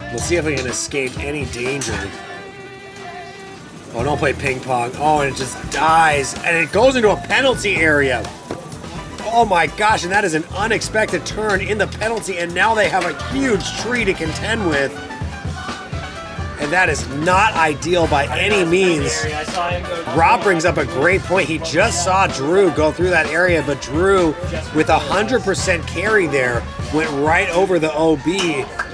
We'll see if we can escape any danger. Oh, don't play ping pong. Oh, and it just dies. And it goes into a penalty area. Oh my gosh, and that is an unexpected turn in the penalty, and now they have a huge tree to contend with. And that is not ideal by any means. Rob brings up a great point. He just saw Drew go through that area, but Drew, with 100% carry there, went right over the OB.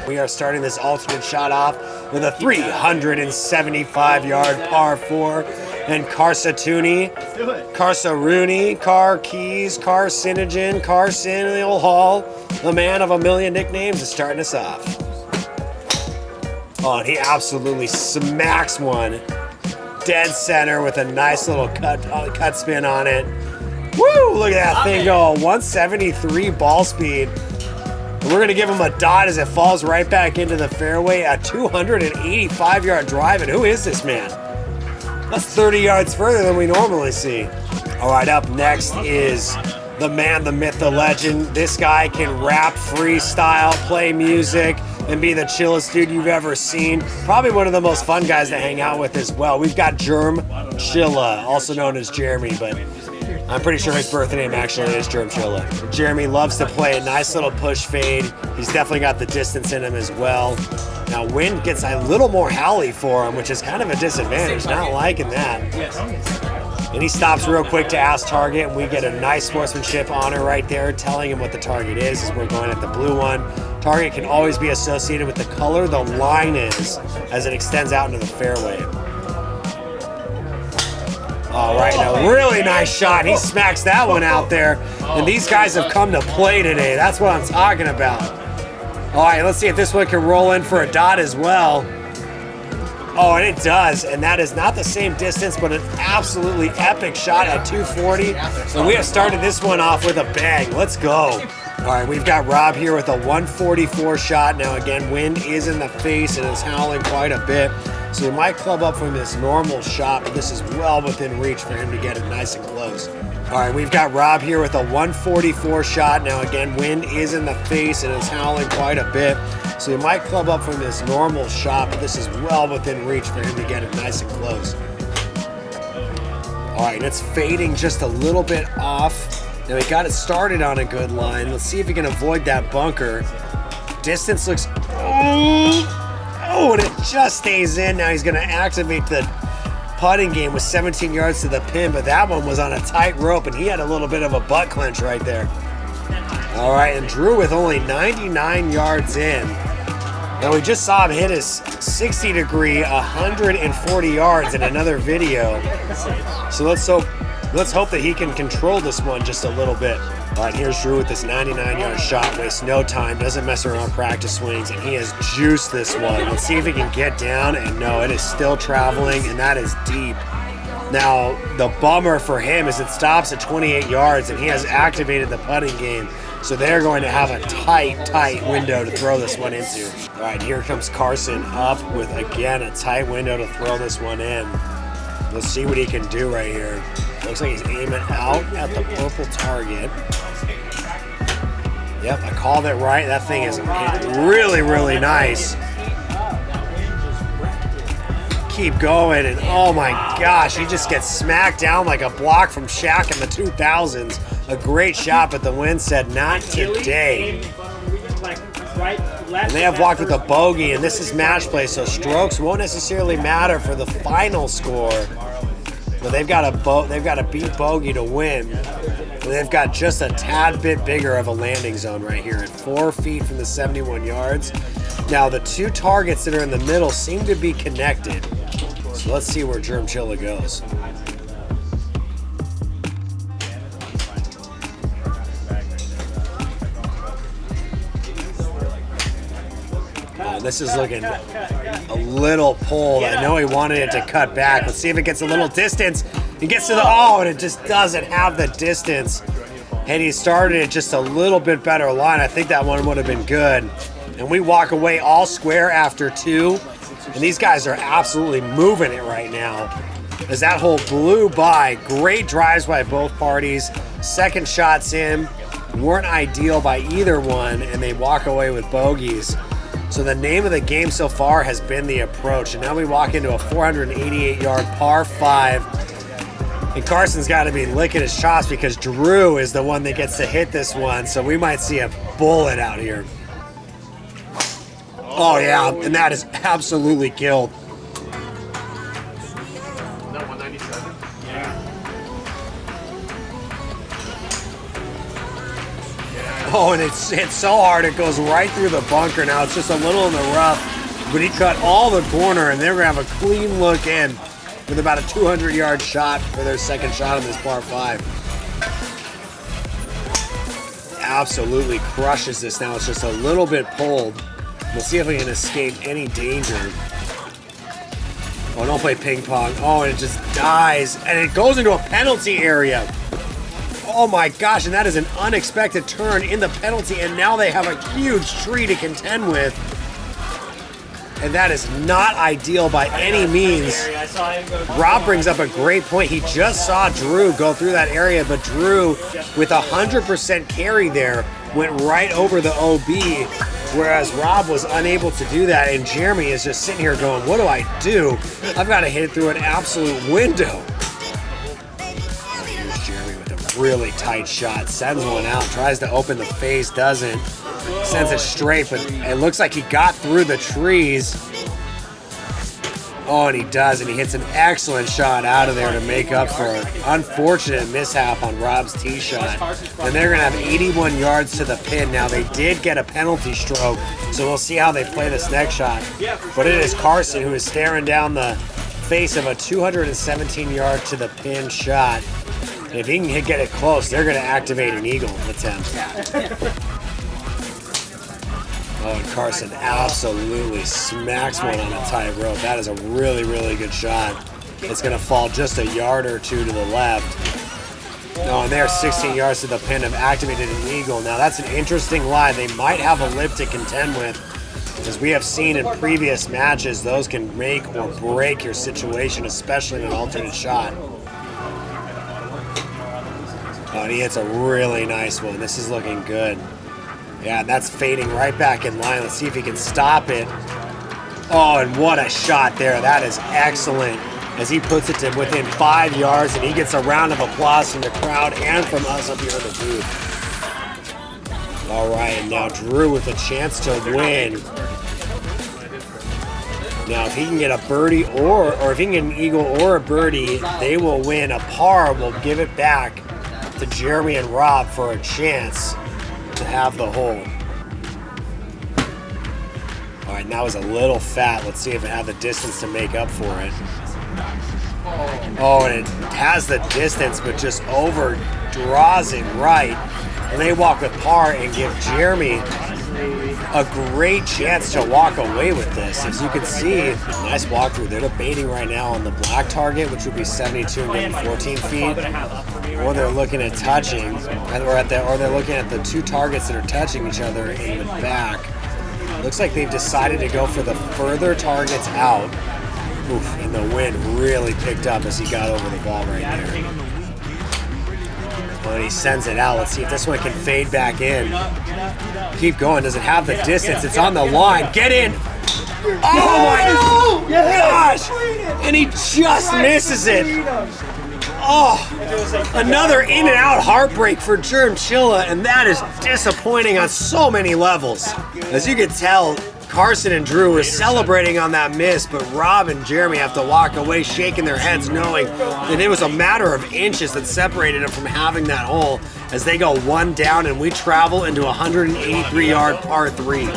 We are starting this alternate shot off with a 375-yard par 4. And Carsatuni, Carsaruni, Car Keys, Carcinogen, Carcinal Hall, the man of a million nicknames, is starting us off. Oh, and he absolutely smacks one dead center with a nice little cut spin on it. Woo! Look at that thing go. 173 ball speed. And we're going to give him a dot as it falls right back into the fairway. A 285-yard drive. And who is this man? That's 30 yards further than we normally see. All right, up next is the man, the myth, the legend. This guy can rap, freestyle, play music, and be the chillest dude you've ever seen. Probably one of the most fun guys to hang out with as well. We've got Germ Shilla, also known as Jeremy, but I'm pretty sure his birth name actually is Germ Shilla. Jeremy loves to play a nice little push fade. He's definitely got the distance in him as well. Now, wind gets a little more howly for him, which is kind of a disadvantage. Not liking that. And he stops real quick to ask target, and we get a nice sportsmanship honor right there, telling him what the target is as we're going at the blue one. Target can always be associated with the color the line is as it extends out into the fairway. All right, a really nice shot. He smacks that one out there. And these guys have come to play today. That's what I'm talking about. All right, let's see if this one can roll in for a dot as well. Oh, and it does, and that is not the same distance, but an absolutely epic shot at 240. And we have started this one off with a bang. Let's go. All right, we've got Rob here with a 144 shot. Now, again, wind is in the face and is howling quite a bit. So he might club up from his normal shot, but this is well within reach for him to get it nice and close. All right, we've got Rob here with a 144 shot. Now, again, wind is in the face and is howling quite a bit. So he might club up from his normal shot, but this is well within reach for him to get it nice and close. All right, and it's fading just a little bit off. Now, he got it started on a good line. Let's see if he can avoid that bunker. Distance looks... Oh, and it just stays in. Now he's going to activate the putting game with 17 yards to the pin, but that one was on a tight rope, and he had a little bit of a butt clench right there. All right, and Drew with only 99 yards in. Now, we just saw him hit his 60-degree 140 yards in another video. So let's hope that he can control this one just a little bit. All right, here's Drew with this 99-yard shot. Wastes no time, doesn't mess around practice swings, and he has juiced this one. Let's see if he can get down, and no, it is still traveling, and that is deep. Now, the bummer for him is it stops at 28 yards, and he has activated the putting game, so they're going to have a tight window to throw this one into. All right, here comes Carson up with, again, a tight window to throw this one in. Let's see what he can do right here. Looks like he's aiming out at the purple target. Yep, I called it right. That thing is really, really nice. Keep going, and oh my gosh, he just gets smacked down like a block from Shaq in the 2000s. A great shot, but the wind said not today. And they have walked with a bogey, and this is match play, so strokes won't necessarily matter for the final score. But they've got to beat bogey to win. And they've got just a tad bit bigger of a landing zone right here at 4 feet from the 71 yards. Now the two targets that are in the middle seem to be connected. So let's see where Germ Shilla goes. This is looking a little pulled. I know he wanted it to cut back. Let's see if it gets a little distance. He gets to the, oh, and it just doesn't have the distance. And he started it just a little bit better line. I think that one would have been good. And we walk away all square after 2. And these guys are absolutely moving it right now. As that hole blew by. Great drives by both parties. Second shots in weren't ideal by either one, and they walk away with bogeys. So the name of the game so far has been the approach, and now we walk into a 488-yard par 5. And Carson's got to be licking his chops because Drew is the one that gets to hit this one, so we might see a bullet out here. Oh yeah, and that is absolutely killed. That 197? Yeah. Oh, and it's so hard, it goes right through the bunker. Now it's just a little in the rough, but he cut all the corner, and they're going to have a clean look in with about a 200-yard shot for their second shot on this par 5. Absolutely crushes this. Now it's just a little bit pulled. We'll see if we can escape any danger. Oh, don't play ping pong. Oh, and it just dies, and it goes into a penalty area. Oh my gosh, and that is an unexpected turn in the penalty, and now they have a huge tree to contend with. And that is not ideal by any means. Rob brings up a great point. He just saw Drew go through that area, but Drew, with 100% carry there, went right over the OB, whereas Rob was unable to do that, and Jeremy is just sitting here going, what do I do? I've got to hit it through an absolute window. Really tight shot, sends one out, tries to open the face, doesn't, sends it straight, but it looks like he got through the trees. Oh, and he does, and he hits an excellent shot out of there to make up for an unfortunate mishap on Rob's tee shot. And they're gonna have 81 yards to the pin. Now they did get a penalty stroke, so we'll see how they play this next shot. But it is Carson who is staring down the face of a 217-yard to the pin shot. If he can get it close, they're going to activate an eagle attempt. Oh, and Carson absolutely smacks one on a tight rope. That is a really, really good shot. It's going to fall just a yard or two to the left. Oh, and they're 16 yards to the pin, have activated an eagle. Now, that's an interesting lie. They might have a lip to contend with. As we have seen in previous matches, those can make or break your situation, especially in an alternate shot. Oh, and he hits a really nice one. This is looking good. Yeah, and that's fading right back in line. Let's see if he can stop it. Oh, and what a shot there. That is excellent. As he puts it to within 5 yards, and he gets a round of applause from the crowd and from us up here in the booth. All right, and now Drew with a chance to win. Now, if he can get a birdie or if he can get an eagle or a birdie, they will win. A par will give it back to Jeremy and Rob for a chance to have the hole. All right, now it's a little fat. Let's see if it had the distance to make up for it. Oh, and it has the distance, but just overdraws it right. And they walk with par and give Jeremy a great chance to walk away with this. As you can see, nice walkthrough. They're debating right now on the black target, which would be 72 and maybe 14 feet. Or they're looking at touching, or they're looking at the two targets that are touching each other in the back. Looks like they've decided to go for the further targets out. Oof, and the wind really picked up as he got over the ball right there. Well, and he sends it out. Let's see if this one can fade back in. Keep going. Does it have the distance? It's on the line. Get in. Oh my gosh! And he just misses it. Oh, another in and out heartbreak for Germ Shilla, and that is disappointing on so many levels. As you can tell, Carson and Drew are celebrating on that miss, but Rob and Jeremy have to walk away shaking their heads knowing that it was a matter of inches that separated them from having that hole as they go one down and we travel into a 183-yard par 3.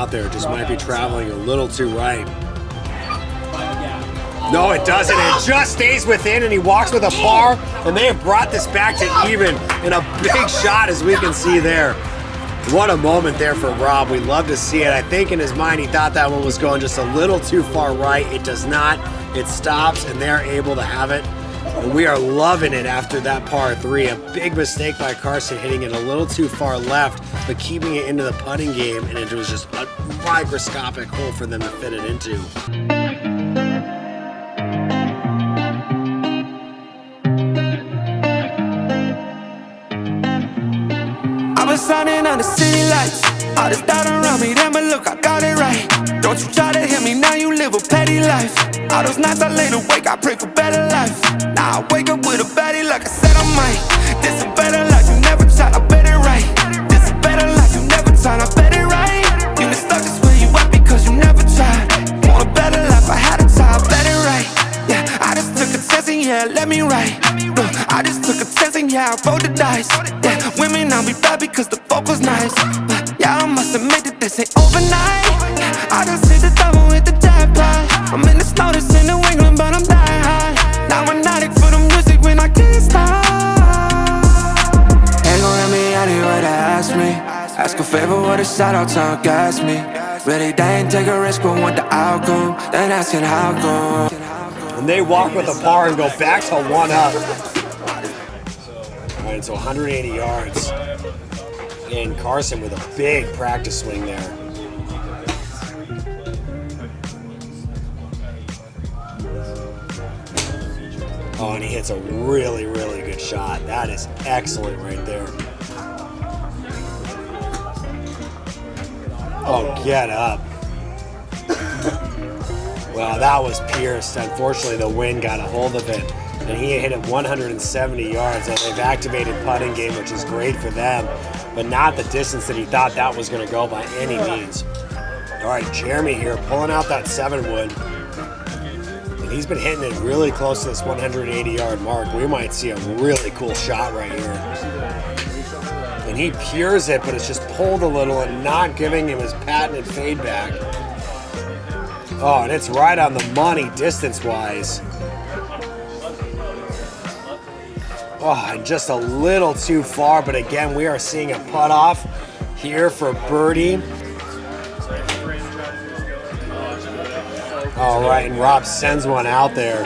There just might be traveling a little too right. No, it doesn't. It just stays within, and he walks with a par, and they have brought this back to even in a big shot, as we can see there. What a moment there for Rob. We love to see it. I think in his mind he thought that one was going just a little too far right. It does not, it stops, and they're able to have it. And we are loving it after that par 3. A big mistake by Carson, hitting it a little too far left, but keeping it into the putting game, and it was just a microscopic hole for them to fit it into. I've been shining on the city lights. All this doubt around me, then but look, I got it right. Don't you try to hit me, now you live a petty life. All those nights I lay awake, I pray for better life. Now I wake up with a baddie like I said I might. This a better life, you never tried, I bet it right. This a better life, you never tried, I bet it right. You been stuck just where you at because you never tried. Want a better life, I had a try, I bet it right. Yeah, I just took a chance and yeah, let me write. Look, I just took a chance and yeah, I rolled the dice. Yeah, women, I'll be bad because the fuck was nice. But yeah, I must admit that this ain't overnight. I just hit the double with the jackpot. I'm in the snow, this in New England, but I'm dying high. Now I'm an addict for the music when I can't stop. Ain't gon' let me anywhere to ask me. Ask a favor with a shout out to gas me. Really, they ain't take a risk, but want the outcome. Then asking how come. And they walk with a par and go back to 1 up. All right, so 180 yards. And Carson with a big practice swing there. Oh, and he hits a really, really good shot. That is excellent right there. Oh, get up. Well, that was pierced. Unfortunately, the wind got a hold of it, and he hit it 170 yards. And they've activated putting game, which is great for them, but not the distance that he thought that was going to go by any means. All right, Jeremy here pulling out that 7-wood. And he's been hitting it really close to this 180-yard mark. We might see a really cool shot right here. And he pures it, but it's just pulled a little and not giving him his patented fade back. Oh, and it's right on the money distance-wise. Oh, and just a little too far, but again, we are seeing a putt off here for birdie. All right, and Rob sends one out there.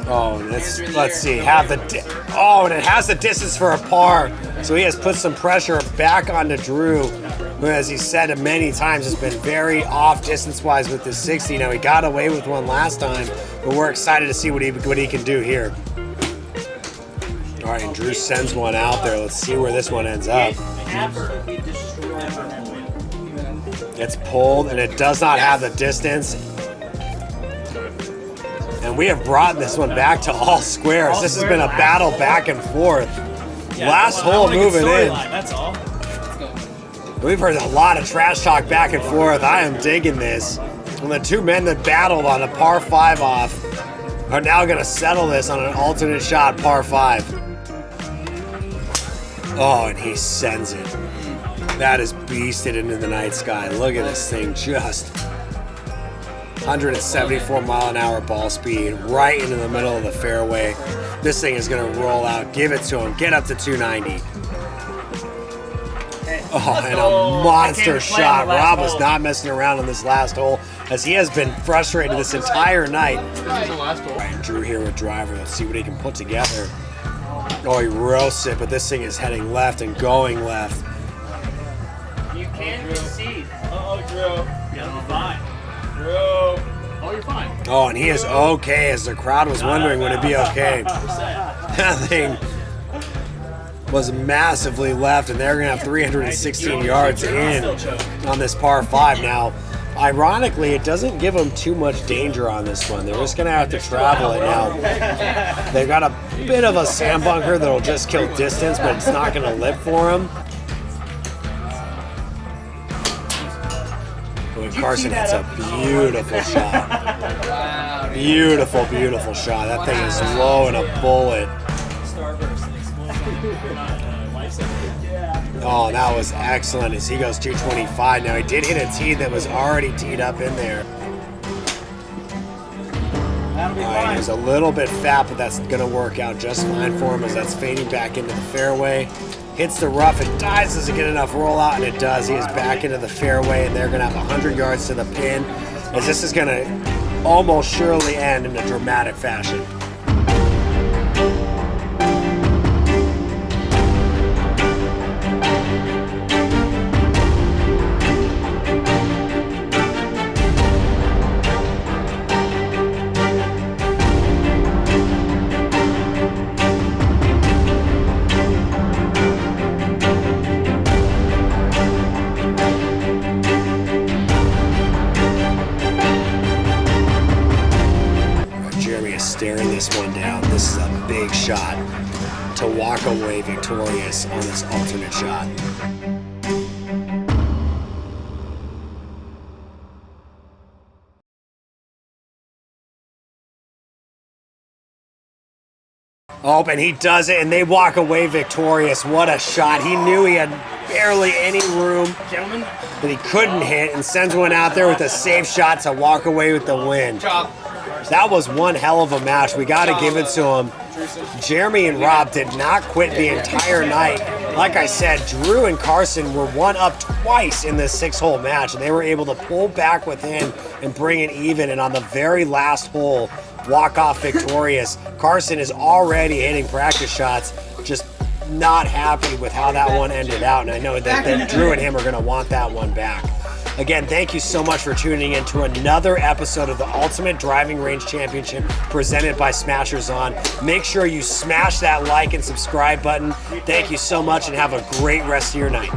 Oh, and let's see, and it has the distance for a par. So he has put some pressure back onto Drew, who, as he said many times, has been very off distance-wise with this 60. Now, he got away with one last time, but we're excited to see what he can do here. All right, and Drew sends one out there. Let's see where this one ends up. It's pulled, and it does not have the distance. And we have brought this one back to all squares. This has been a battle back and forth. Last hole moving in. That's all. We've heard a lot of trash talk back and forth. I am digging this. And the two men that battled on a par 5 off are now going to settle this on an alternate shot par 5. Oh, and he sends it. That is beasted into the night sky. Look at this thing, just 174 mile an hour ball speed right into the middle of the fairway. This thing is going to roll out. Give it to him. Get up to 290. Oh, and a monster shot. Rob was not messing around on this last hole, as he has been frustrated this entire night. Ryan Drew here with driver. Let's see what he can put together. Oh, he roasts it, but this thing is heading left and going left. You can't concede. Uh-oh, Drew. You'll be fine. Drew. Oh, you're fine. Oh, and he is okay, as the crowd was wondering would it be okay. That thing was massively left, and they're going to have 316 yards in on this par 5 now. Ironically, it doesn't give them too much danger on this one. They're just going to have to travel it now. They've got a bit of a sand bunker that'll just kill distance, but it's not going to live for them. When Carson hits a beautiful shot. Beautiful, beautiful shot. That thing is low and a bullet. Oh, that was excellent as he goes 225. Now, he did hit a tee that was already teed up in there. All right, he was a little bit fat, but that's going to work out just fine for him as that's fading back into the fairway. Hits the rough, it dies, doesn't get enough rollout, and it does. He is back into the fairway, and they're going to have 100 yards to the pin, as this is going to almost surely end in a dramatic fashion. Jeremy is staring this one down. This is a big shot to walk away victorious on this alternate shot. Oh, and he does it, and they walk away victorious. What a shot. He knew he had barely any room, Gentlemen. but he couldn't hit, and sends one out there with a safe shot to walk away with the win. That was one hell of a match. We got to give it to him. Jeremy and Rob did not quit the entire night. Like I said, Drew and Carson were one up twice in this 6-hole match, and they were able to pull back within and bring it even. And on the very last hole, walk off victorious. Carson is already hitting practice shots, just not happy with how that one ended out. And I know that Drew and him are going to want that one back. Again, thank you so much for tuning in to another episode of the Ultimate Driving Range Championship presented by SmashersOn. Make sure you smash that like and subscribe button. Thank you so much and have a great rest of your night.